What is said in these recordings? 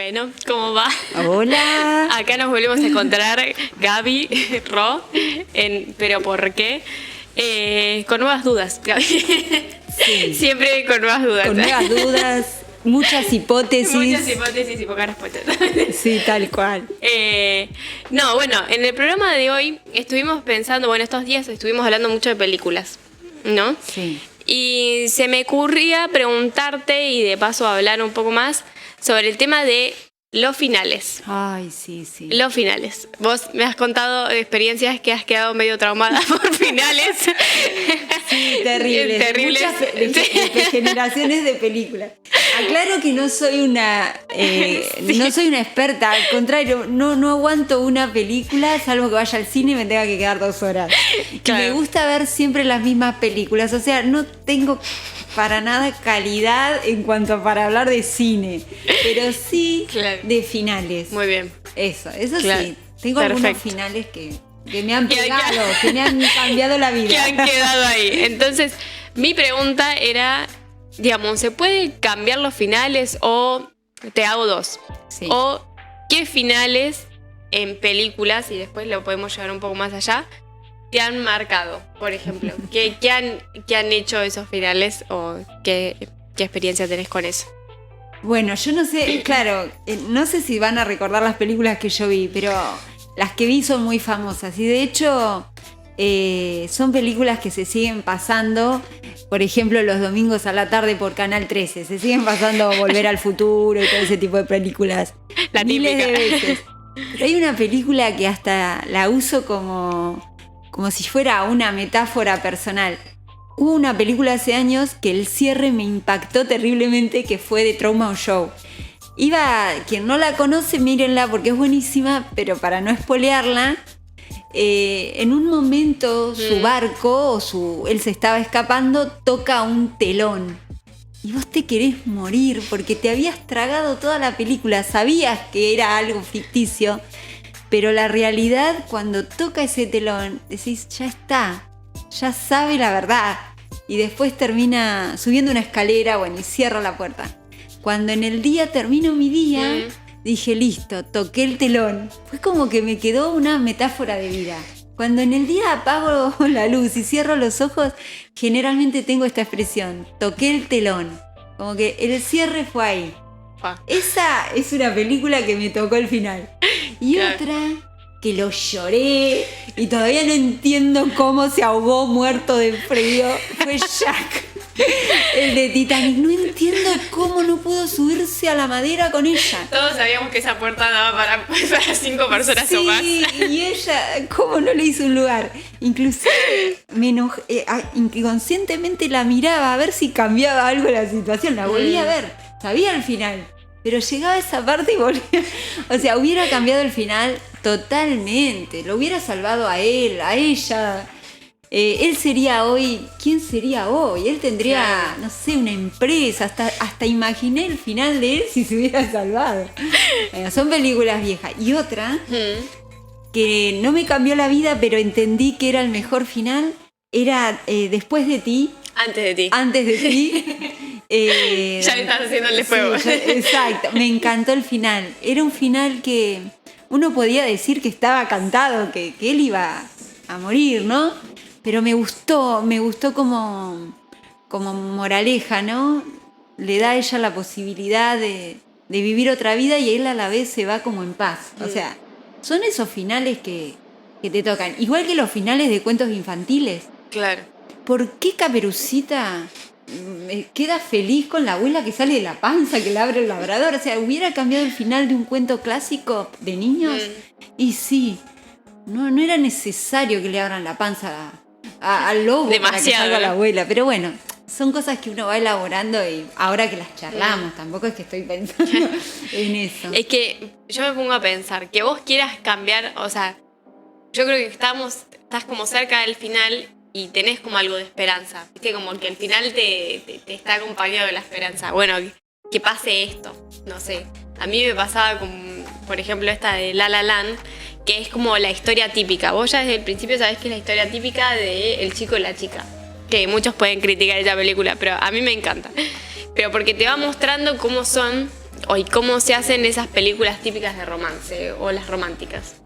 Bueno, ¿cómo va? Hola. Acá nos volvemos a encontrar, Gaby, Ro, pero ¿por qué? Con nuevas dudas, Gaby. Sí. Siempre con nuevas dudas. Con nuevas dudas, muchas hipótesis. Muchas hipótesis y pocas respuestas. Sí, tal cual. No, bueno, en el programa de hoy estuvimos pensando, bueno, estos días estuvimos hablando mucho de películas, ¿no? Sí. Y se me ocurría preguntarte y de paso hablar un poco más sobre el tema de los finales. Ay, sí, sí. Los finales. Vos me has contado experiencias que has quedado medio traumada por finales. Sí, terrible. Terribles. Muchas generaciones de películas. Aclaro que no soy una experta, al contrario, no aguanto una película salvo que vaya al cine y me tenga que quedar 2 horas. Claro. Y me gusta ver siempre las mismas películas, o sea, no tengo para nada calidad en cuanto para hablar de cine, pero sí Claro. de finales. Muy bien. Eso Claro. sí. Tengo algunos Perfecto. finales que me han pegado, que me han cambiado la vida. Que han quedado ahí. Entonces, mi pregunta era, digamos, ¿se puede cambiar los finales o te hago 2? Sí. O qué finales en películas, y después lo podemos llevar un poco más allá, te han marcado, por ejemplo? ¿Qué han hecho esos finales o qué experiencia tenés con eso? Bueno, yo no sé, claro, no sé si van a recordar las películas que yo vi, pero las que vi son muy famosas y de hecho son películas que se siguen pasando, por ejemplo, los domingos a la tarde por Canal 13, se siguen pasando Volver al Futuro y todo ese tipo de películas. La miles típica. de veces. Pero hay una película que hasta la uso como si fuera una metáfora personal. Hubo una película hace años que el cierre me impactó terriblemente, que fue The Truman Show. Quien no la conoce, mírenla porque es buenísima, pero para no spoilearla, en un momento su barco, él se estaba escapando, toca un telón. Y vos te querés morir porque te habías tragado toda la película, sabías que era algo ficticio, pero la realidad, cuando toca ese telón, decís, ya está, ya sabe la verdad. Y después termina subiendo una escalera, bueno, y cierra la puerta. Cuando en el día termino mi día, dije, listo, toqué el telón. Fue como que me quedó una metáfora de vida. Cuando en el día apago la luz y cierro los ojos, generalmente tengo esta expresión, toqué el telón. Como que el cierre fue ahí. Esa es una película que me tocó el final. Y Claro. otra que lo lloré y todavía no entiendo cómo se ahogó muerto de frío fue Jack, el de Titanic. No entiendo cómo no pudo subirse a la madera con ella. Todos sabíamos que esa puerta daba para 5 personas o más. Sí, y ella, ¿cómo no le hizo un lugar? Inclusive me enojé, inconscientemente la miraba a ver si cambiaba algo la situación. La volví a ver, sabía el final, pero llegaba a esa parte y volvía. O sea, hubiera cambiado el final totalmente. Lo hubiera salvado a él, a ella. Él sería hoy, ¿quién sería hoy? Él tendría, Claro. no sé, una empresa. Hasta imaginé el final de él si se hubiera salvado. Son películas viejas. Y otra que no me cambió la vida, pero entendí que era el mejor final, era Después de ti. Antes de ti. Antes de ti. Ya le estás haciendo el de fuego. Sí, exacto, me encantó el final. Era un final que uno podía decir que estaba cantado, que él iba a morir, ¿no? Pero me gustó como moraleja, ¿no? Le da a ella la posibilidad de vivir otra vida y él a la vez se va como en paz. O sea, son esos finales que te tocan. Igual que los finales de cuentos infantiles. Claro. ¿Por qué Caperucita queda feliz con la abuela que sale de la panza, que le abre el labrador? O sea, ¿hubiera cambiado el final de un cuento clásico de niños? Y sí, no era necesario que le abran la panza al lobo para que salga la abuela. Pero bueno, son cosas que uno va elaborando y ahora que las charlamos, tampoco es que estoy pensando en eso. Es que yo me pongo a pensar, que vos quieras cambiar, o sea, yo creo que estás como cerca del final y tenés como algo de esperanza. Viste, como que el final te está acompañado de la esperanza. Bueno, que pase esto, no sé. A mí me pasaba con, por ejemplo, esta de La La Land, que es como la historia típica. Vos ya desde el principio sabés que es la historia típica de el chico y la chica. Que muchos pueden criticar esa película, pero a mí me encanta. Pero porque te va mostrando cómo son hoy cómo se hacen esas películas típicas de romance o las románticas.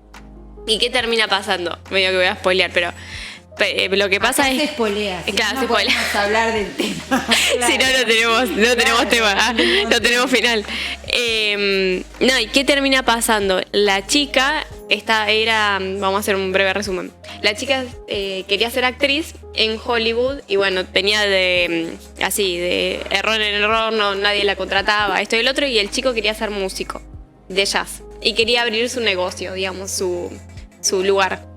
¿Y qué termina pasando? Medio que voy a spoilear, pero lo que pasa acá es... se spoilea, si claro, no se spoilea. podemos hablar del tema. Si no, no tenemos tema, no tenemos final. No, ¿y qué termina pasando? La chica, vamos a hacer un breve resumen. La chica quería ser actriz en Hollywood y bueno, tenía de error en error, nadie la contrataba, esto y el otro, y el chico quería ser músico de jazz y quería abrir su negocio, digamos, su lugar.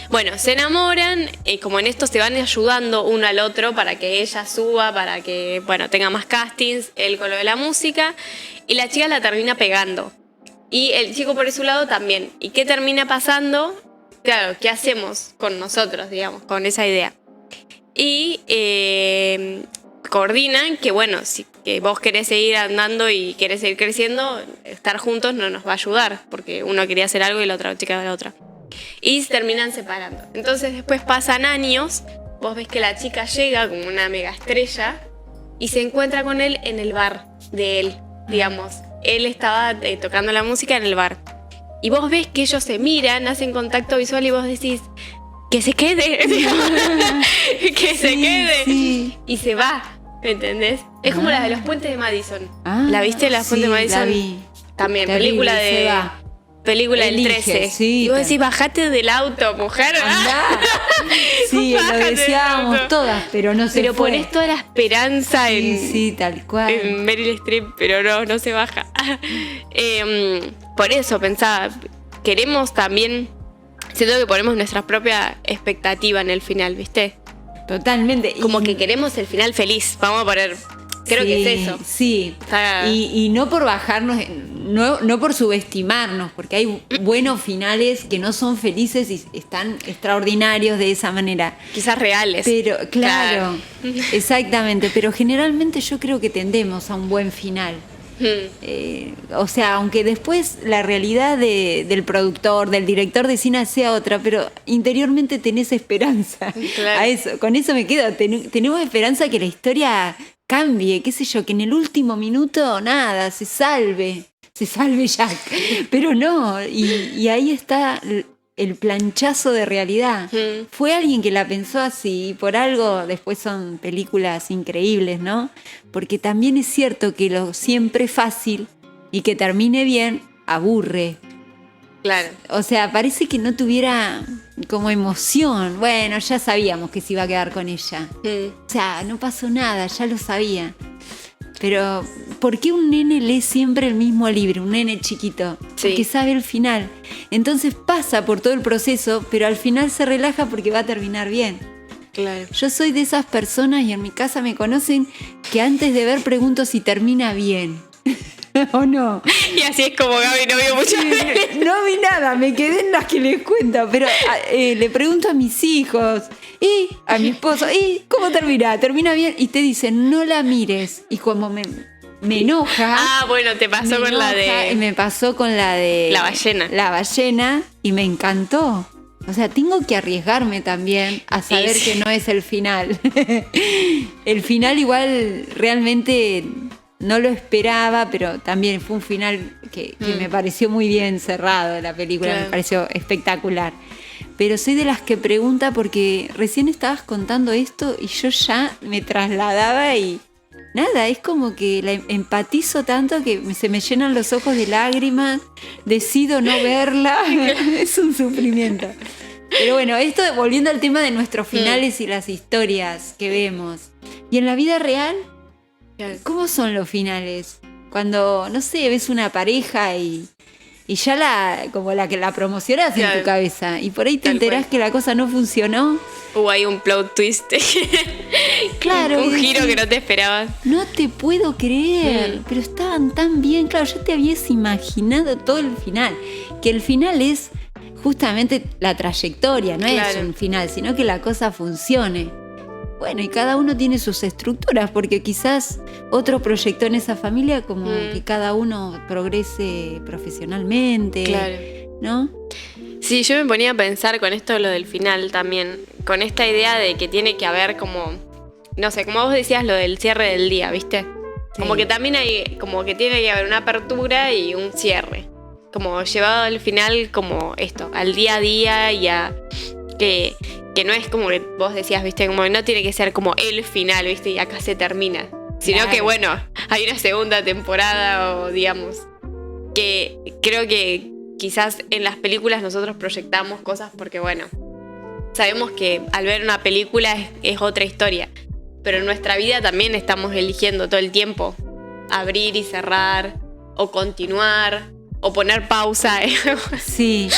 Bueno, se enamoran, como en esto se van ayudando uno al otro para que ella suba, para que, bueno, tenga más castings, él con lo de la música, y la chica la termina pegando. Y el chico por su lado también. ¿Y qué termina pasando? Claro, ¿qué hacemos con nosotros, digamos, con esa idea? Y coordinan que, bueno, si que vos querés seguir andando y querés seguir creciendo, estar juntos no nos va a ayudar, porque uno quería hacer algo y la otra chica la otra. Y se terminan separando. Entonces después pasan años, vos ves que la chica llega como una mega estrella y se encuentra con él en el bar de él, digamos. Él estaba tocando la música en el bar. Y vos ves que ellos se miran, hacen contacto visual y vos decís, que se quede, que se quede. Sí. Y se va, ¿me entendés? Es como la de los puentes de Madison. Ah, ¿La viste, la fuente de Madison? La vi. También, Terrible, película se de... va. Película del Elige, 13. sí, y vos decís, bajate del auto, mujer. Andá. Sí, lo Bájate del deseábamos auto. todas, pero no se Pero fue. ponés toda la esperanza Sí, tal cual. en Meryl Streep, pero no se baja. Por eso pensaba, queremos también, siento que ponemos nuestra propia expectativa en el final, ¿viste? Totalmente. Como que queremos el final feliz. Vamos a poner, creo que es eso. Sí, Está- y no por bajarnos, no por subestimarnos, porque hay buenos finales que no son felices y están extraordinarios de esa manera. Quizás reales. Pero, claro, exactamente, pero generalmente yo creo que tendemos a un buen final. O sea, aunque después la realidad del productor, del director de cine sea otra, pero interiormente tenés esperanza. Claro. A eso, con eso me quedo. Tenemos esperanza que la historia cambie, qué sé yo, que en el último minuto nada, se salve Jack. Pero no, y ahí está el planchazo de realidad. Fue alguien que la pensó así y por algo después son películas increíbles, ¿no? Porque también es cierto que lo siempre fácil y que termine bien aburre. Claro. O sea, parece que no tuviera como emoción. Bueno, ya sabíamos que se iba a quedar con ella. O sea, no pasó nada, ya lo sabía. Pero, ¿por qué un nene lee siempre el mismo libro? Un nene chiquito. Sí. Porque sabe el final. Entonces pasa por todo el proceso, pero al final se relaja porque va a terminar bien. Claro. Yo soy de esas personas, y en mi casa me conocen, que antes de ver pregunto si termina bien. ¿O no? Y así es como Gaby no vio muchas veces. No vi nada, me quedé en las que les cuento, pero le pregunto a mis hijos y a mi esposo, ¿y cómo termina? ¿Termina bien? Y te dicen, no la mires. Y como me enoja. Ah, bueno, te pasó con la de... Me pasó con la de... La ballena. La ballena, y me encantó. O sea, tengo que arriesgarme también a saber Sí. que no es el final. El final igual realmente no lo esperaba, pero también fue un final que me pareció muy bien cerrado de la película, Claro. me pareció espectacular. Pero soy de las que pregunta porque recién estabas contando esto y yo ya me trasladaba y nada, es como que la empatizo tanto que se me llenan los ojos de lágrimas, decido no verla, es un sufrimiento. Pero bueno, esto volviendo al tema de nuestros finales y las historias que vemos. Y en la vida real, ¿cómo son los finales? Cuando, no sé, ves una pareja y ya como la que la promocionas en tu cabeza y por ahí te Tal enterás cual. que la cosa no funcionó. Hay un plot twist. Claro, Un y giro decís, que no te esperabas. no te puedo creer, pero estaban tan bien. Claro, ya te habías imaginado todo el final. Que el final es justamente la trayectoria, no Claro. es un final, sino que la cosa funcione. Bueno, y cada uno tiene sus estructuras, porque quizás otro proyectó en esa familia como que cada uno progrese profesionalmente, Claro. ¿no? Sí, yo me ponía a pensar con esto lo del final también, con esta idea de que tiene que haber como, no sé, como vos decías lo del cierre del día, ¿viste? Sí. Como que también hay, como que tiene que haber una apertura y un cierre. Como llevado al final, como esto, al día a día y a que no es como que vos decías, viste, como que no tiene que ser como el final, viste, y acá se termina. Sino Claro. que bueno, hay una segunda temporada o digamos, que creo que quizás en las películas nosotros proyectamos cosas porque bueno, sabemos que al ver una película es otra historia, pero en nuestra vida también estamos eligiendo todo el tiempo abrir y cerrar, o continuar, o poner pausa. Sí.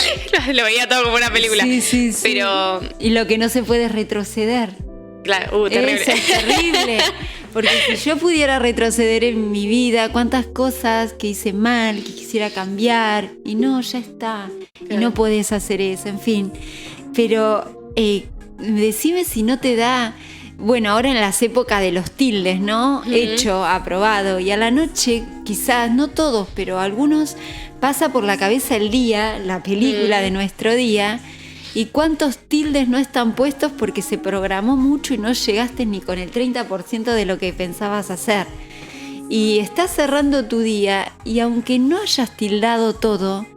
Lo veía todo como una película. Sí. Pero, Y lo que no se puede es retroceder. claro, terrible. Eso es terrible. Porque si yo pudiera retroceder en mi vida, cuántas cosas que hice mal, que quisiera cambiar, y no, ya está. Y Claro. no podés hacer eso, en fin. Pero decime si no te da. Bueno, ahora en las épocas de los tildes, ¿no? Ujú. Hecho, aprobado. Y a la noche, quizás, no todos, pero algunos, pasa por la cabeza el día, la película de nuestro día. ¿Y cuántos tildes no están puestos porque se programó mucho y no llegaste ni con el 30% de lo que pensabas hacer? Y estás cerrando tu día y aunque no hayas tildado todo,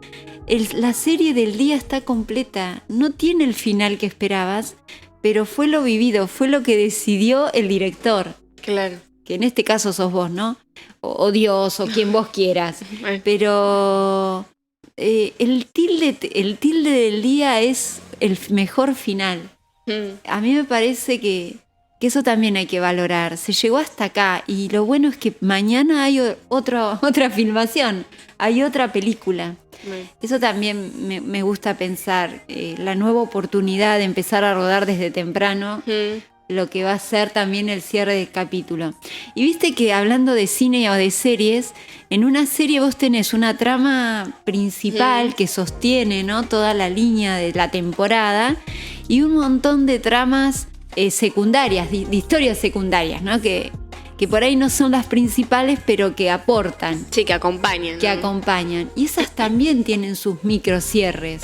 la serie del día está completa. No tiene el final que esperabas, pero fue lo vivido, fue lo que decidió el director. Claro. Que en este caso sos vos, ¿no? O Dios, o quien vos quieras. Bueno. Pero el tilde del día es el mejor final. A mí me parece que eso también hay que valorar. Se llegó hasta acá y lo bueno es que mañana hay otra filmación, hay otra película. Eso también me gusta pensar, la nueva oportunidad de empezar a rodar desde temprano, lo que va a ser también el cierre del capítulo. Y viste que hablando de cine o de series, en una serie vos tenés una trama principal que sostiene, ¿no?, toda la línea de la temporada y un montón de tramas secundarias, de historias secundarias, ¿no?, que por ahí no son las principales, pero que aportan. Sí, que acompañan. Que ¿no? acompañan. Y esas también tienen sus microcierres.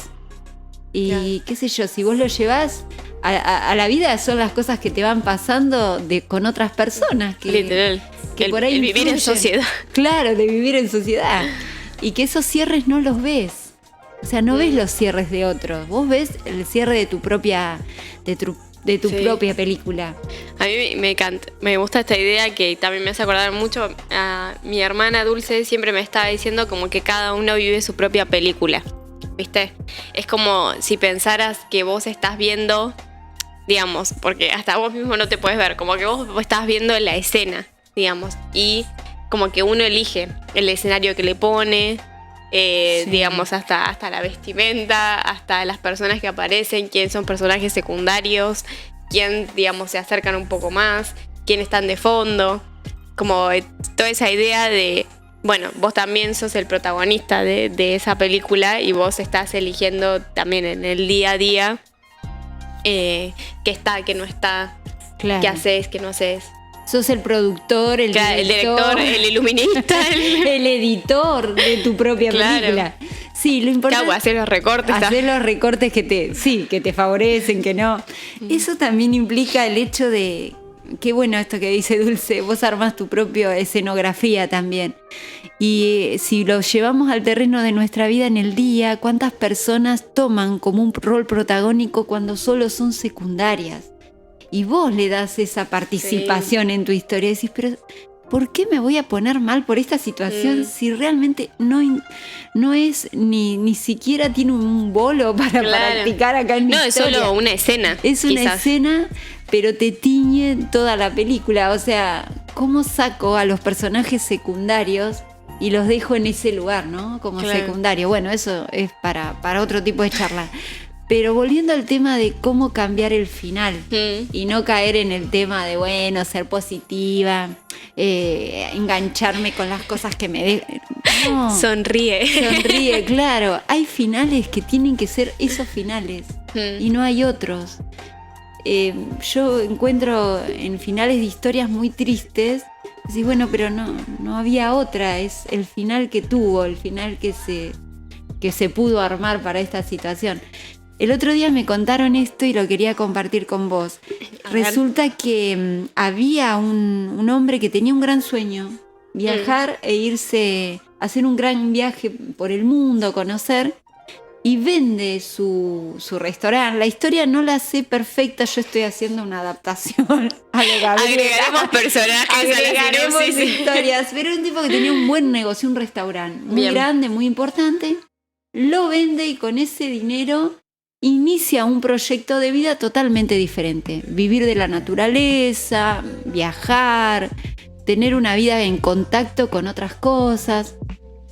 Y Claro. qué sé yo, si vos lo llevás a la vida, son las cosas que te van pasando con otras personas. Literal. Que el, por ahí el vivir en influyen. sociedad. Claro, de vivir en sociedad. Y que esos cierres no los ves. O sea, no ves los cierres de otros. Vos ves el cierre de tu propia, de tu Sí. propia película. A mí me encanta, me gusta esta idea que también me hace acordar mucho a mi hermana Dulce. Siempre me estaba diciendo como que cada uno vive su propia película, ¿viste? Es como si pensaras que vos estás viendo, digamos, porque hasta vos mismo no te puedes ver, como que vos estás viendo la escena, digamos, y como que uno elige el escenario que le pone, Sí. digamos, hasta la vestimenta, hasta las personas que aparecen, quién son personajes secundarios, quién, digamos, se acercan un poco más, quién están de fondo, como toda esa idea de, bueno, vos también sos el protagonista de esa película y vos estás eligiendo también en el día a día qué está, qué no está, Claro. qué haces, qué no haces. Sos el productor, el director, el iluminista, el editor de tu propia Claro. película. Sí, lo ¿Qué importante hago? Hacer los recortes. hacer los recortes que te favorecen, que no. Eso también implica el hecho de, qué bueno esto que dice Dulce, vos armás tu propia escenografía también. Y si lo llevamos al terreno de nuestra vida en el día, ¿cuántas personas toman como un rol protagónico cuando solo son secundarias? Y vos le das esa participación en tu historia. Y decís, pero ¿por qué me voy a poner mal por esta situación si realmente no es ni siquiera tiene un bolo para Claro. practicar acá en mi No, es historia? solo una escena. Es una quizás. escena, pero te tiñe toda la película. O sea, ¿cómo saco a los personajes secundarios y los dejo en ese lugar, ¿no? Como Claro. secundario. Bueno, eso es para otro tipo de charla. Pero volviendo al tema de cómo cambiar el final y no caer en el tema de, bueno, ser positiva, engancharme con las cosas que me dejan. No, Sonríe. sonríe, claro. Hay finales que tienen que ser esos finales y no hay otros. Yo encuentro en finales de historias muy tristes, decís, bueno, pero no había otra, es el final que tuvo, el final que se pudo armar para esta situación. El otro día me contaron esto y lo quería compartir con vos. A ver. Resulta que había un hombre que tenía un gran sueño viajar e irse a hacer un gran viaje por el mundo, conocer, y vende su restaurante. La historia no la sé perfecta, yo estoy haciendo una adaptación a lo Gabriela. Agregaremos personajes, agregaremos a la sinopsis. historias, pero era un tipo que tenía un buen negocio, un restaurante muy Bien. grande, muy importante, lo vende y con ese dinero inicia un proyecto de vida totalmente diferente. Vivir de la naturaleza, viajar, tener una vida en contacto con otras cosas.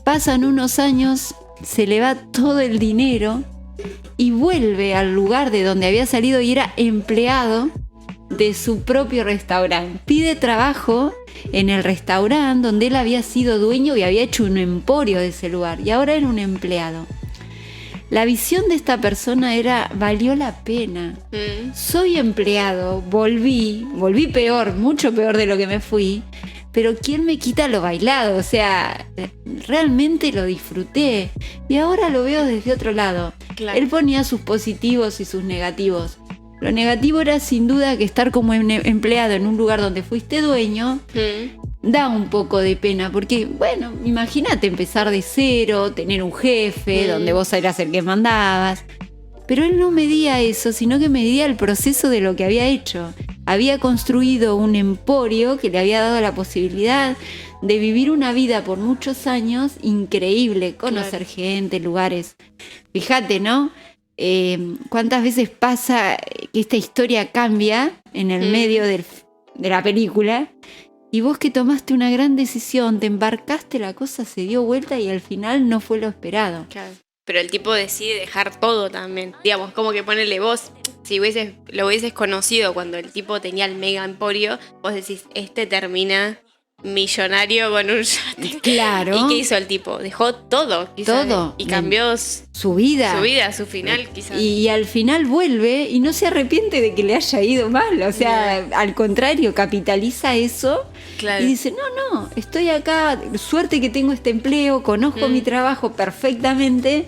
Pasan unos años, se le va todo el dinero y vuelve al lugar de donde había salido y era empleado de su propio restaurante. Pide trabajo en el restaurante donde él había sido dueño y había hecho un emporio de ese lugar, y ahora era un empleado. La visión de esta persona era: valió la pena. Soy empleado, volví peor, mucho peor de lo que me fui, pero ¿quién me quita lo bailado? O sea, realmente lo disfruté y ahora lo veo desde otro lado. Claro. Él ponía sus positivos y sus negativos. Lo negativo era sin duda que estar como empleado en un lugar donde fuiste dueño da un poco de pena, porque, bueno, imagínate empezar de cero, tener un jefe donde vos eras el que mandabas. Pero él no medía eso, sino que medía el proceso de lo que había hecho. Había construido un emporio que le había dado la posibilidad de vivir una vida por muchos años increíble, conocer gente, lugares. Fíjate, ¿no? ¿Cuántas veces pasa que esta historia cambia en el medio de la película? Y vos que tomaste una gran decisión, te embarcaste, la cosa se dio vuelta y al final no fue lo esperado. Claro. Pero el tipo decide dejar todo también. Digamos, como que ponerle vos, si lo hubieses conocido cuando el tipo tenía el mega emporio, vos decís, termina millonario con un yate. Claro. ¿Y qué hizo el tipo? Dejó todo, quizás. Todo. Y cambió su vida. Su final, quizás. Y al final vuelve y no se arrepiente de que le haya ido mal. O sea, al contrario, capitaliza eso. Claro. Y dice, no, estoy acá, suerte que tengo este empleo, conozco mi trabajo perfectamente.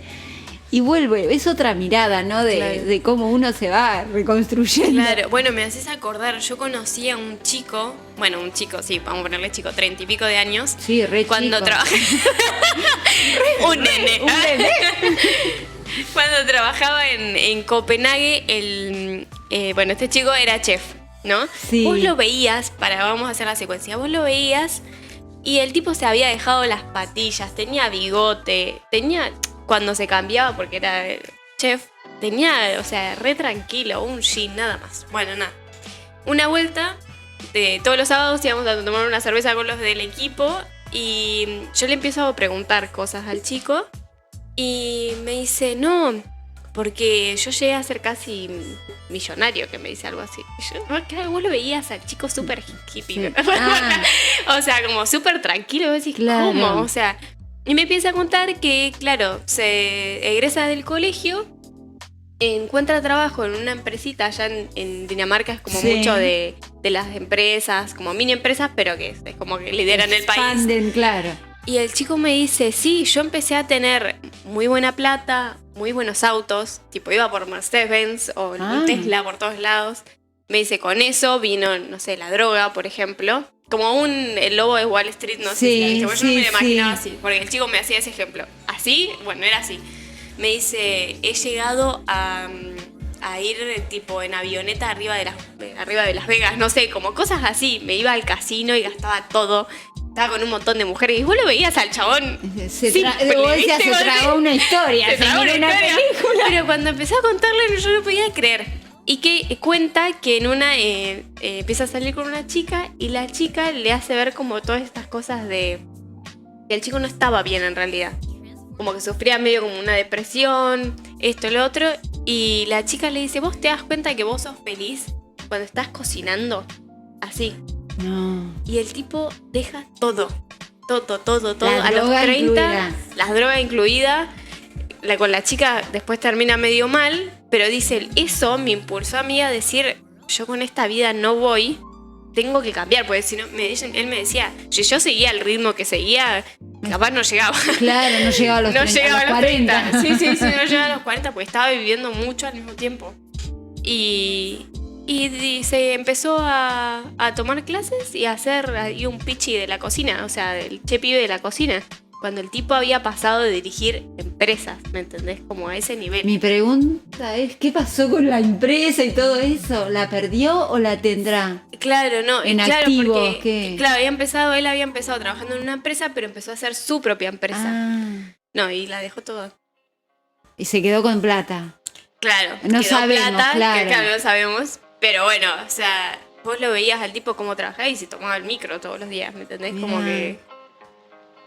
Y vuelve, es otra mirada, ¿no? De cómo uno se va reconstruyendo. Claro, bueno, me haces acordar, yo conocí a un chico, sí, vamos a ponerle chico, 30 y pico de años. Sí, re cuando chico. trabajé. Un nene. Cuando trabajaba en Copenhague, este chico era chef, ¿no? Sí. Vos lo veías, vamos a hacer la secuencia, vos lo veías y el tipo se había dejado las patillas, tenía bigote, cuando se cambiaba porque era chef, tenía, o sea, re tranquilo, un jean, nada más. Bueno, nada. Una vuelta, todos los sábados íbamos a tomar una cerveza con los del equipo y yo le empiezo a preguntar cosas al chico y me dice, no, porque yo llegué a ser casi millonario, que me dice algo así. Y yo, claro, vos lo veías al chico súper hippie. Sí. O sea, como súper tranquilo, vos decís, Claro. ¿cómo? O sea, y me empieza a contar que, claro, se egresa del colegio, encuentra trabajo en una empresita allá en Dinamarca, es como mucho de las empresas, como mini empresas, pero que es como que lideran el país. Expanden, claro. Y el chico me dice, sí, yo empecé a tener muy buena plata, muy buenos autos, tipo iba por Mercedes-Benz o un Tesla por todos lados. Me dice, con eso vino, no sé, la droga, por ejemplo. Como el lobo de Wall Street, no sé si la viste. Bueno, yo no me lo imaginaba así, porque el chico me hacía ese ejemplo. Así, bueno, era así. Me dice, he llegado a ir tipo en avioneta arriba de Las Vegas, no sé, como cosas así. Me iba al casino y gastaba todo. Estaba con un montón de mujeres y vos lo veías al chabón. Se tragó una historia, se tragó una película. Pero cuando empecé a contarle yo no podía creer. Y que cuenta que en una empieza a salir con una chica y la chica le hace ver como todas estas cosas de que el chico no estaba bien en realidad. Como que sufría medio como una depresión, esto, lo otro. Y la chica le dice, ¿vos te das cuenta que vos sos feliz cuando estás cocinando? Así. No. Y el tipo deja todo. La a los 30, incluida. las drogas incluidas. Con la chica después termina medio mal, pero dice, eso me impulsó a mí a decir, yo con esta vida no voy, tengo que cambiar, porque si no, él me decía, si yo seguía el ritmo que seguía, capaz no llegaba. Claro, no llegaba a los 30, llegaba a los 40. Sí, no llegaba a los 40, porque estaba viviendo mucho al mismo tiempo. Y Y se empezó a tomar clases y a hacer ahí un pichi de la cocina, o sea, el che pibe de la cocina. Cuando el tipo había pasado de dirigir empresas, ¿me entendés? Como a ese nivel. Mi pregunta es, ¿qué pasó con la empresa y todo eso? ¿La perdió o la tendrá? Claro, no, ¿En claro, activos? porque, ¿Qué? claro, él había empezado trabajando en una empresa, pero empezó a hacer su propia empresa. Ah, No, y la dejó toda. y se quedó con plata. Claro, No quedó sabemos, plata, claro. que no sabemos, pero bueno, o sea, vos lo veías al tipo cómo trabajaba y se tomaba el micro todos los días, ¿me entendés? Mirá.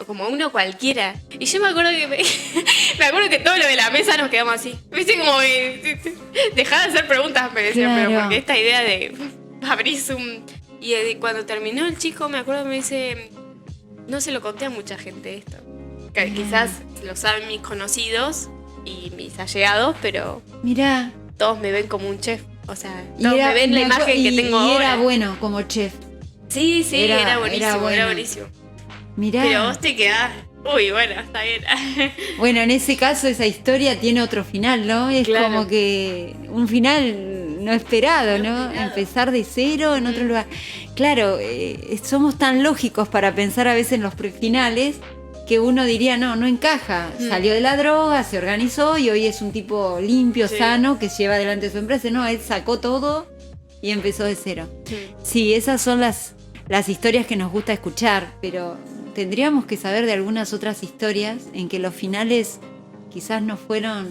Como uno cualquiera. Y yo me acuerdo que me acuerdo que todos los de la mesa nos quedamos así. ¿Viste? Como dejá de hacer preguntas, me decían, Claro. pero porque esta idea de abrís un... Y cuando terminó el chico, me acuerdo, me dice, no se lo conté a mucha gente esto. Que quizás lo saben mis conocidos y mis allegados, pero Mirá. todos me ven como un chef. O sea, Y todos era- me ven la me acu- imagen que y- tengo y ahora. era bueno como chef. Sí, Era era buenísimo, bueno. era buenísimo. Mirá. Pero vos te quedás... Uy, bueno, está bien. Bueno, en ese caso esa historia tiene otro final, ¿no? Es Claro. como que un final no esperado, ¿no? Empezar de cero en otro lugar. Claro, somos tan lógicos para pensar a veces en los finales que uno diría, no encaja. Salió de la droga, se organizó y hoy es un tipo limpio, Sí. sano, que lleva adelante su empresa. No, él sacó todo y empezó de cero. Sí, esas son las historias que nos gusta escuchar, pero tendríamos que saber de algunas otras historias en que los finales quizás no fueron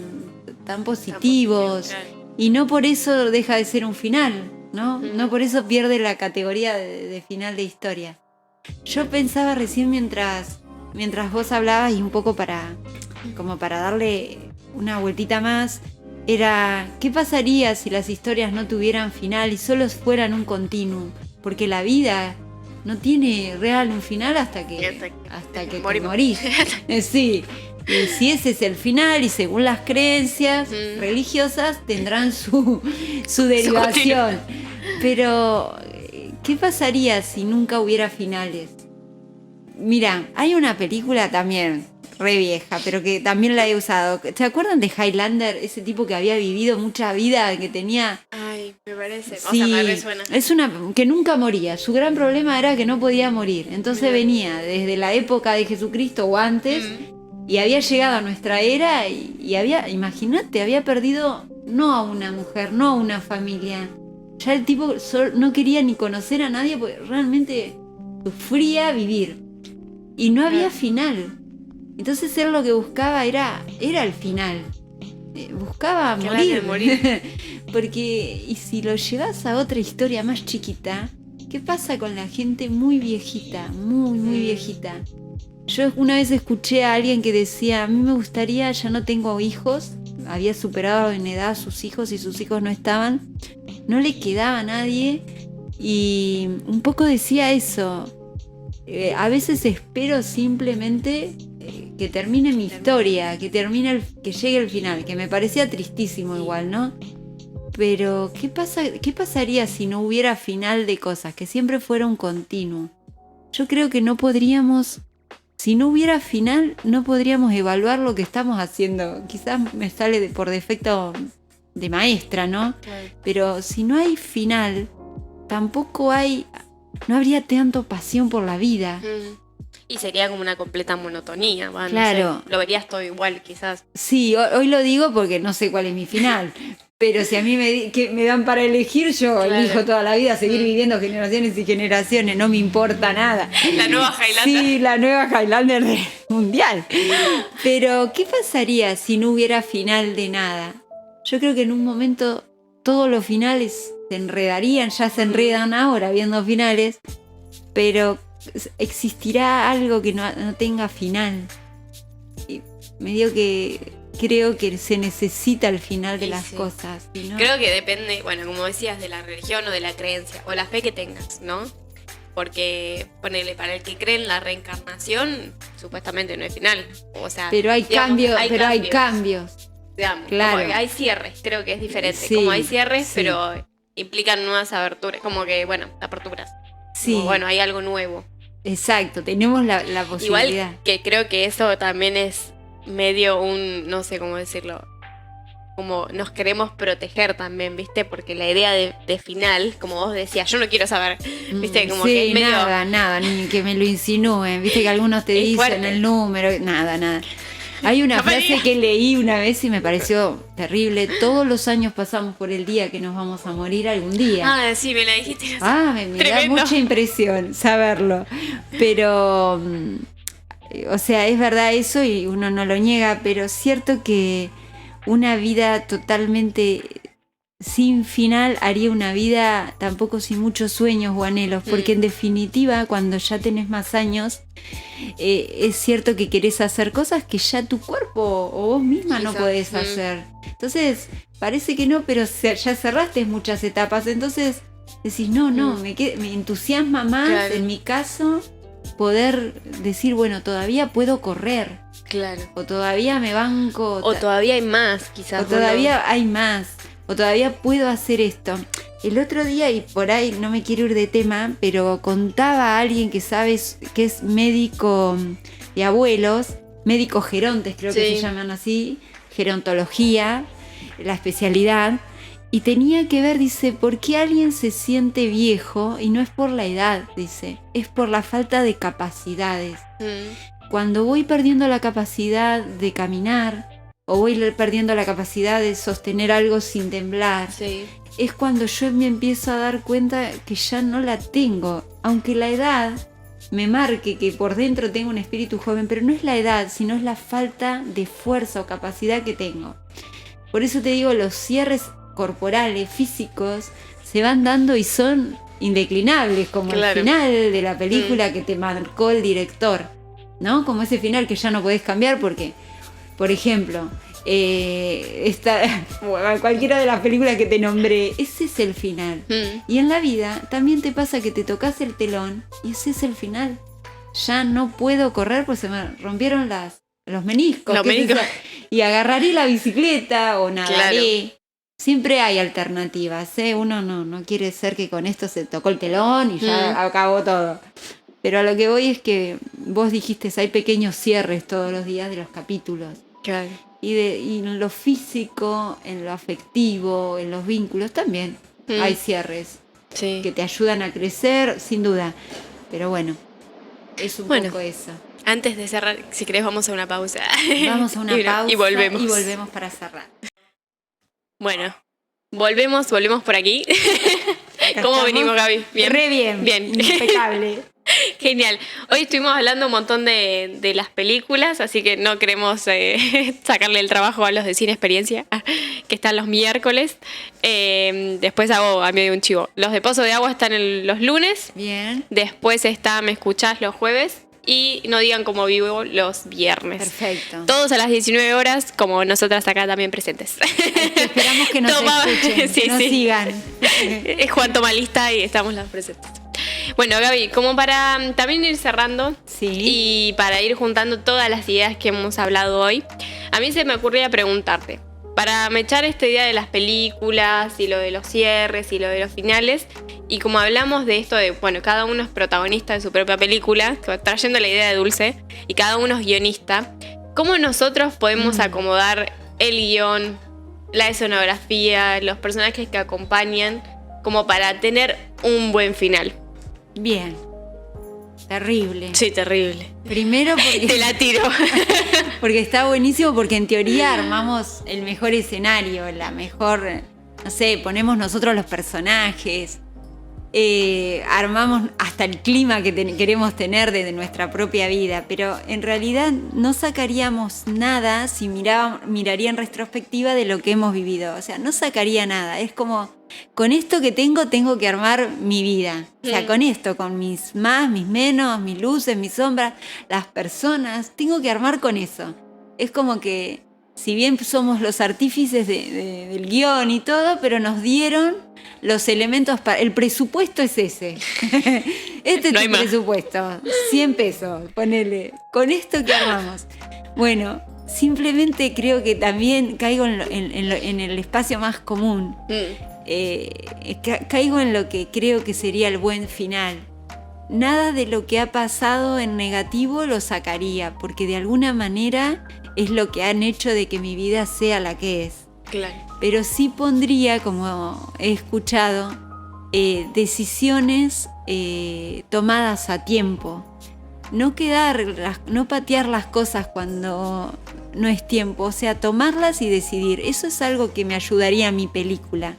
tan positivos claro. y no por eso deja de ser un final, ¿no? No por eso pierde la categoría de final de historia. Yo pensaba recién mientras vos hablabas y un poco como para darle una vueltita más, era ¿qué pasaría si las historias no tuvieran final y solo fueran un continuum? Porque la vida no tiene real un final hasta que te morimos. morís. Sí. Y si ese es el final y según las creencias religiosas tendrán su derivación. Pero ¿qué pasaría si nunca hubiera finales? Mira, hay una película también re vieja, pero que también la he usado. ¿Se acuerdan de Highlander? Ese tipo que había vivido mucha vida, que tenía... Ay, me parece. Sí, O sea, me resuena. es una que nunca moría. Su gran problema era que no podía morir. Entonces venía desde la época de Jesucristo o antes y había llegado a nuestra era y había, imagínate, había perdido no a una mujer, no a una familia. Ya el tipo no quería ni conocer a nadie porque realmente sufría vivir. Y no había final. Entonces él lo que buscaba era el final. Buscaba morir. Porque, y si lo llevas a otra historia más chiquita, ¿qué pasa con la gente muy viejita? Muy viejita. Yo una vez escuché a alguien que decía, a mí me gustaría, ya no tengo hijos, había superado en edad a sus hijos y sus hijos no estaban, no le quedaba a nadie y un poco decía eso. A veces espero simplemente que termine mi historia, que llegue el final, que me parecía tristísimo igual, ¿no? Pero ¿qué pasaría si no hubiera final de cosas? Que siempre fuera un continuo. Yo creo que no podríamos, si no hubiera final, no podríamos evaluar lo que estamos haciendo. Quizás me sale por defecto de maestra, ¿no? Claro. Pero si no hay final, tampoco no habría tanto pasión por la vida. Y sería como una completa monotonía, ¿va? Claro. No sé, lo verías todo igual, quizás. Sí, hoy lo digo porque no sé cuál es mi final. Pero si a mí me dan para elegir, yo Claro. elijo toda la vida seguir viviendo generaciones y generaciones, no me importa nada. La nueva Highlander. Sí, la nueva Highlander mundial. Pero, ¿qué pasaría si no hubiera final de nada? Yo creo que en un momento todos los finales se enredarían, ya se enredan ahora viendo finales, pero existirá algo que no tenga final. Y medio que creo que se necesita el final de Sí, las sí. cosas. ¿Sí, no? Creo que depende, bueno, como decías, de la religión o de la creencia, o la fe que tengas, ¿no? Porque, ponele, para el que cree en la reencarnación, supuestamente no hay final. O sea, Pero hay digamos, cambios. Digamos, Claro. como que hay cierres, creo que es diferente. Sí, como hay cierres, sí. pero implican nuevas aperturas, como que, bueno, aperturas. Sí, Como, bueno, hay algo nuevo. exacto, tenemos la posibilidad. Igual que creo que eso también es medio no sé cómo decirlo, como nos queremos proteger también, ¿viste? Porque la idea de final, como vos decías, yo no quiero saber, ¿viste? Como sí, que es medio... nada, ni que me lo insinúen. Viste que algunos te Es dicen fuerte. el número, nada. Hay una No me frase digas. que leí una vez y me pareció terrible. Todos los años pasamos por el día que nos vamos a morir algún día. Ah, sí, me la dijiste. No sé. Me da Tremendo. mucha impresión saberlo. Pero, o sea, es verdad eso y uno no lo niega, pero es cierto que una vida totalmente sin final haría una vida tampoco sin muchos sueños o anhelos, porque en definitiva, cuando ya tenés más años, es cierto que querés hacer cosas que ya tu cuerpo o vos misma no Quizás. podés hacer. Entonces, parece que no, pero ya cerraste muchas etapas, entonces decís, no, me entusiasma más, Claro. en mi caso, poder decir, bueno, todavía puedo correr, Claro. o todavía me banco, O todavía hay más, quizás. o todavía hay más, o todavía puedo hacer esto. El otro día, y por ahí no me quiero ir de tema, pero contaba a alguien que sabes que es médico de abuelos, médico gerontes creo que Sí. se llaman así, gerontología, la especialidad, y tenía que ver, dice, ¿por qué alguien se siente viejo? Y no es por la edad, dice, es por la falta de capacidades. Cuando voy perdiendo la capacidad de caminar o voy perdiendo la capacidad de sostener algo sin temblar, Sí. es cuando yo me empiezo a dar cuenta que ya no la tengo. Aunque la edad me marque que por dentro tengo un espíritu joven, pero no es la edad, sino es la falta de fuerza o capacidad que tengo. Por eso te digo, los cierres corporales, físicos, se van dando y son indeclinables, como Claro. el final de la película que te marcó el director, ¿no? Como ese final que ya no podés cambiar porque, por ejemplo, cualquiera de las películas que te nombré, ese es el final. Y en la vida también te pasa que te tocas el telón y ese es el final. Ya no puedo correr pues se me rompieron los meniscos. Los meniscos. Y agarraré la bicicleta o nadaré. Claro. Siempre hay alternativas, ¿eh? Uno no quiere ser que con esto se tocó el telón y ya acabó todo. Pero a lo que voy es que vos dijiste, hay pequeños cierres todos los días de los capítulos. Claro. Y en lo físico, en lo afectivo, en los vínculos también hay cierres Sí. que te ayudan a crecer, sin duda. Pero bueno, es un poco eso. Antes de cerrar, si querés, vamos a una pausa. Vamos a una pausa y volvemos. y volvemos para cerrar. Bueno, volvemos por aquí. Acá ¿Cómo estamos. venimos, Gaby? ¿Bien? Re bien. Bien. Impecable. Genial. Hoy estuvimos hablando un montón de las películas, así que no queremos sacarle el trabajo a los de Cine Experiencia, que están los miércoles. Después hago a medio un chivo. Los de Pozo de Agua están los lunes. Bien. Después está Me Escuchás los jueves. Y No Digan Cómo Vivo los viernes. Perfecto. Todos a las 19 horas, como nosotras acá también presentes. Esperamos que nos escuchen, Sí, que nos sí. sigan. Es Juan toma lista y estamos las presentes. Bueno, Gaby, como para también ir cerrando Sí. y para ir juntando todas las ideas que hemos hablado hoy, a mí se me ocurría preguntarte, para mechar esta idea de las películas y lo de los cierres y lo de los finales, y como hablamos de esto de, bueno, cada uno es protagonista de su propia película, trayendo la idea de Dulce, y cada uno es guionista, ¿cómo nosotros podemos acomodar el guión, la escenografía, los personajes que acompañan, como para tener un buen final? Bien. Terrible. Sí, terrible. Primero Te la tiro. porque está buenísimo, porque en teoría armamos el mejor escenario, la mejor, no sé, ponemos nosotros los personajes, armamos hasta el clima que queremos tener de nuestra propia vida, pero en realidad no sacaríamos nada si miraría en retrospectiva de lo que hemos vivido, o sea, no sacaría nada, es como, con esto que tengo que armar mi vida, o sea, con esto, con mis más, mis menos, mis luces, mis sombras, las personas, tengo que armar con eso, es como que, si bien somos los artífices del guión y todo, pero nos dieron los elementos para... El presupuesto es ese. Este No es hay tu más. presupuesto. 100 pesos, ponele. Con esto que armamos. Bueno, simplemente creo que también caigo en el espacio más común. Caigo en lo que creo que sería el buen final. Nada de lo que ha pasado en negativo lo sacaría, porque de alguna manera es lo que han hecho de que mi vida sea la que es. Claro. Pero sí pondría, como he escuchado, decisiones tomadas a tiempo. No patear las cosas cuando no es tiempo, o sea, tomarlas y decidir. Eso es algo que me ayudaría a mi película.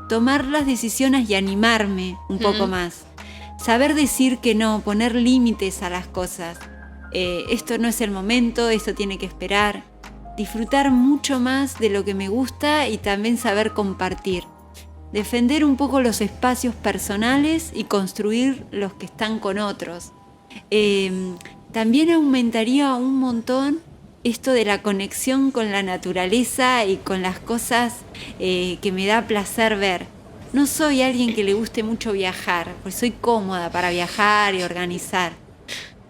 Tomar las decisiones y animarme un poco más. Saber decir que no, poner límites a las cosas. Esto no es el momento, esto tiene que esperar. Disfrutar mucho más de lo que me gusta y también saber compartir. Defender un poco los espacios personales y construir los que están con otros. También aumentaría un montón esto de la conexión con la naturaleza y con las cosas que me da placer ver. No soy alguien que le guste mucho viajar, pues soy cómoda para viajar y organizar.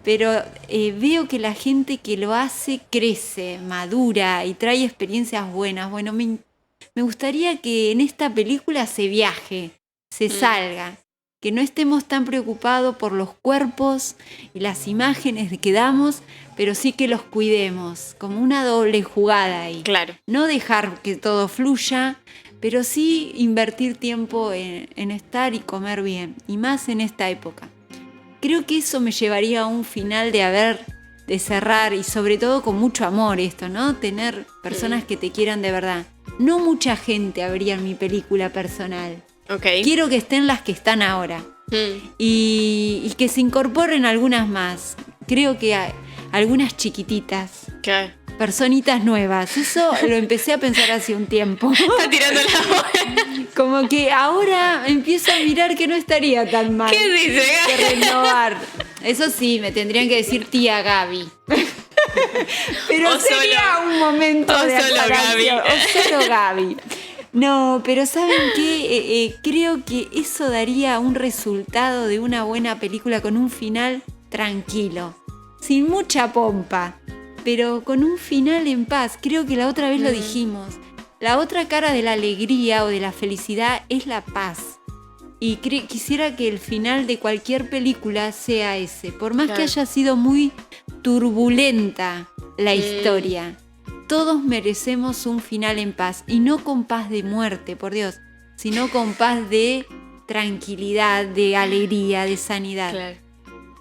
Pero veo que la gente que lo hace crece, madura y trae experiencias buenas. Bueno, me gustaría que en esta película se viaje, se salga. Que no estemos tan preocupados por los cuerpos y las imágenes que damos, pero sí que los cuidemos, como una doble jugada ahí. Claro. No dejar que todo fluya, pero sí invertir tiempo en estar y comer bien, y más en esta época. Creo que eso me llevaría a un final de cerrar, y sobre todo con mucho amor esto, ¿no? Tener personas que te quieran de verdad. No mucha gente habría en mi película personal. Okay. Quiero que estén las que están ahora. Y que se incorporen algunas más. Creo que hay algunas chiquititas. ¿Qué? Personitas nuevas. Eso lo empecé a pensar hace un tiempo. Está tirando la bola. Como que ahora empiezo a mirar que no estaría tan mal. ¿Qué dice? Que renovar. Eso sí, me tendrían que decir tía Gaby. Pero o sería solo, un momento o de solo aclaración. Gaby. O solo Gaby. No, pero ¿saben qué? Creo que eso daría un resultado de una buena película con un final tranquilo, sin mucha pompa, pero con un final en paz. Creo que la otra vez lo dijimos. La otra cara de la alegría o de la felicidad es la paz. Y quisiera que el final de cualquier película sea ese. Por más que haya sido muy turbulenta la historia, todos merecemos un final en paz. Y no con paz de muerte, por Dios, sino con paz de tranquilidad, de alegría, de sanidad. Claro.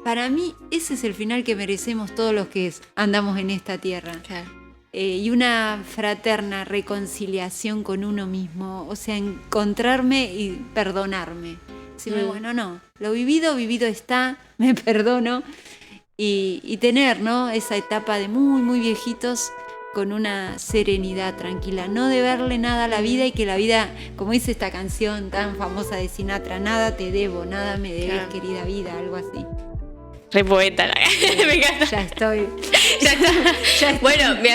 Para mí, ese es el final que merecemos todos los que andamos en esta tierra. Claro. Y una fraterna reconciliación con uno mismo. O sea, encontrarme y perdonarme. Decirme, bueno, no, lo vivido está, me perdono. Y tener, ¿no?, esa etapa de muy, muy viejitos con una serenidad tranquila. No deberle nada a la vida y que la vida, como dice esta canción tan famosa de Sinatra, nada te debo, nada me debes, querida vida, algo así. Re poeta, me encanta. Ya estoy. Ya está. Ya estoy. Bueno, me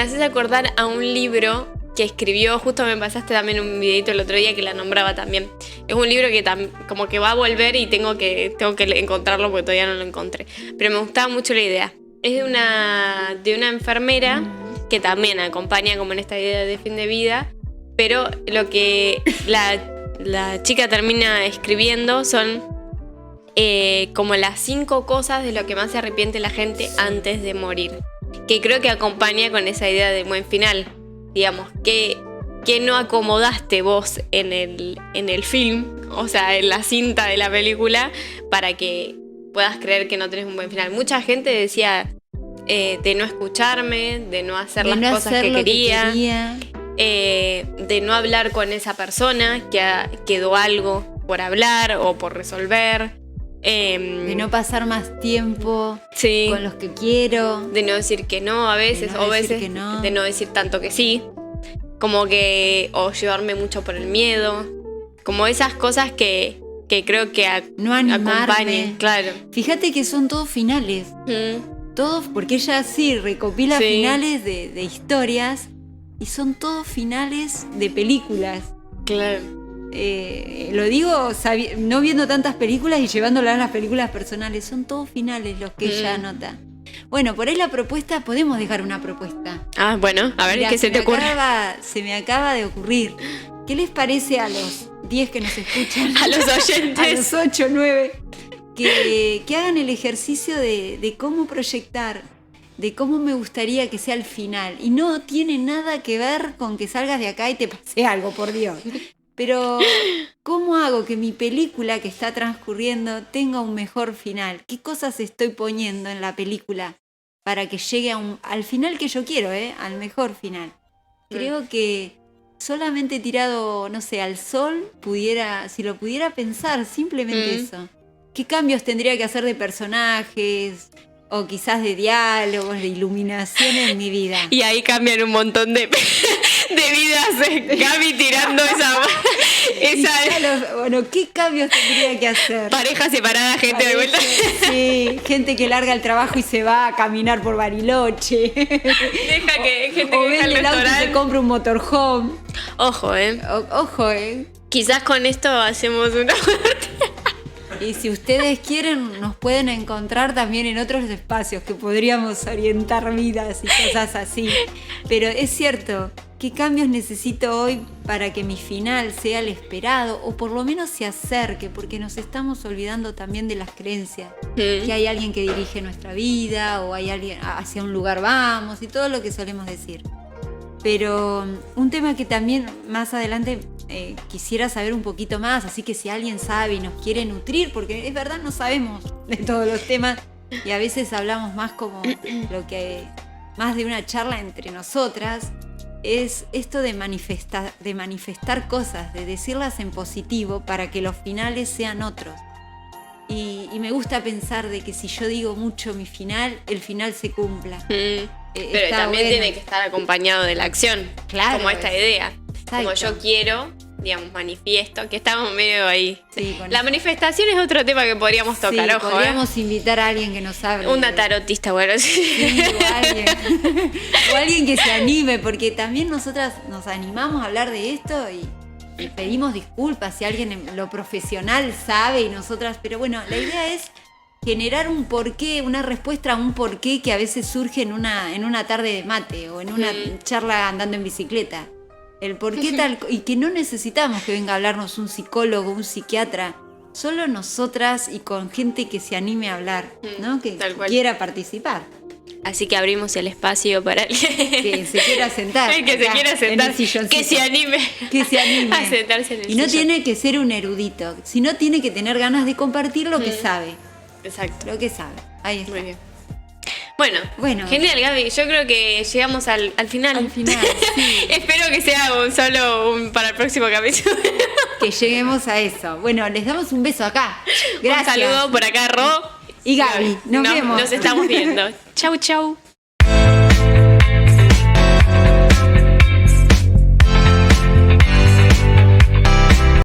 haces acordar a un libro que escribió, justo me pasaste también un videito el otro día que la nombraba también. Es un libro que como que va a volver y tengo que encontrarlo porque todavía no lo encontré. Pero me gustaba mucho la idea. Es de una enfermera que también acompaña como en esta idea de fin de vida, pero lo que la chica termina escribiendo son como las 5 cosas de lo que más se arrepiente la gente antes de morir, que creo que acompaña con esa idea de buen final, digamos, que no acomodaste vos en el film, o sea, en la cinta de la película, para que puedas creer que no tenés un buen final. Mucha gente decía de no escucharme, de no hacer las cosas que quería, de no hablar con esa persona, que quedó algo por hablar o por resolver. De no pasar más tiempo con los que quiero. De no decir que no a veces, o veces de no decir tanto que sí. Como que, o llevarme mucho por el miedo. Como esas cosas que creo que no acompañen. Claro. Fíjate que son todos finales. Todos, porque ella sí recopila finales de historias. Y son todos finales de películas. Claro. Lo digo no viendo tantas películas y llevándolas a las películas personales. Son todos finales los que ella anota. Bueno, por ahí la propuesta, podemos dejar una propuesta. Ah, bueno, a ver, ¿qué se te ocurre? Se me acaba de ocurrir. ¿Qué les parece a los 10 que nos escuchan? A los oyentes. A los 8, 9. Que hagan el ejercicio de cómo proyectar de cómo me gustaría que sea el final. Y no tiene nada que ver con que salgas de acá y te pase algo, por Dios. Pero, ¿cómo hago que mi película que está transcurriendo tenga un mejor final? ¿Qué cosas estoy poniendo en la película para que llegue al final que yo quiero, al mejor final? Creo que solamente tirado, no sé, al sol, si lo pudiera pensar, simplemente eso. ¿Qué cambios tendría que hacer de personajes? O quizás de diálogos, de iluminación en mi vida. Y ahí cambian un montón de vidas, Gaby tirando esa Bueno, ¿qué cambios tendría que hacer? Pareja separada, gente de vuelta. Sí, gente que larga el trabajo y se va a caminar por Bariloche. Deja que gente o que deja vende el auto y se compra un motorhome. Ojo, Ojo, Quizás con esto hacemos una... Y si ustedes quieren, nos pueden encontrar también en otros espacios que podríamos orientar vidas y cosas así. Pero es cierto, ¿qué cambios necesito hoy para que mi final sea el esperado? O por lo menos se acerque, porque nos estamos olvidando también de las creencias. Que hay alguien que dirige nuestra vida, o hay alguien hacia un lugar vamos, y todo lo que solemos decir. Pero un tema que también más adelante quisiera saber un poquito más, así que si alguien sabe y nos quiere nutrir, porque es verdad no sabemos de todos los temas y a veces hablamos más como más de una charla entre nosotras, es esto de manifestar cosas, de decirlas en positivo para que los finales sean otros. Y me gusta pensar de que si yo digo mucho mi final, el final se cumpla. Pero también tiene que estar acompañado de la acción, claro, como esta idea. Exacto. Como yo quiero, digamos, manifiesto, que estamos medio ahí. Sí, la manifestación es otro tema que podríamos tocar, sí, ojo. Podríamos invitar a alguien que nos hable. Una tarotista, bueno, sí. O alguien que se anime, porque también nosotras nos animamos a hablar de esto y pedimos disculpas si alguien en lo profesional sabe y nosotras, pero bueno, la idea es generar un porqué, una respuesta a un porqué que a veces surge en una tarde de mate o en una charla andando en bicicleta. El porqué tal, y que no necesitamos que venga a hablarnos un psicólogo, un psiquiatra, solo nosotras y con gente que se anime a hablar, ¿no? Que quiera participar. Así que abrimos el espacio para el que se quiera sentar. El que se quiera sentar, que se anime. Que se anime. A sentarse en el Y no sillón. tiene que ser un erudito, sino tiene que tener ganas de compartir lo que sabe. Exacto. Lo que sabe. Ahí está. Muy bien. Bueno, genial, Gaby. Yo creo que llegamos al final. Al final, sí. Espero que sea solo para el próximo capítulo. Que lleguemos a eso. Bueno, les damos un beso acá. Gracias. Un saludo por acá, Ro. Y Gaby. Nos vemos. Nos estamos viendo. Chau, chau.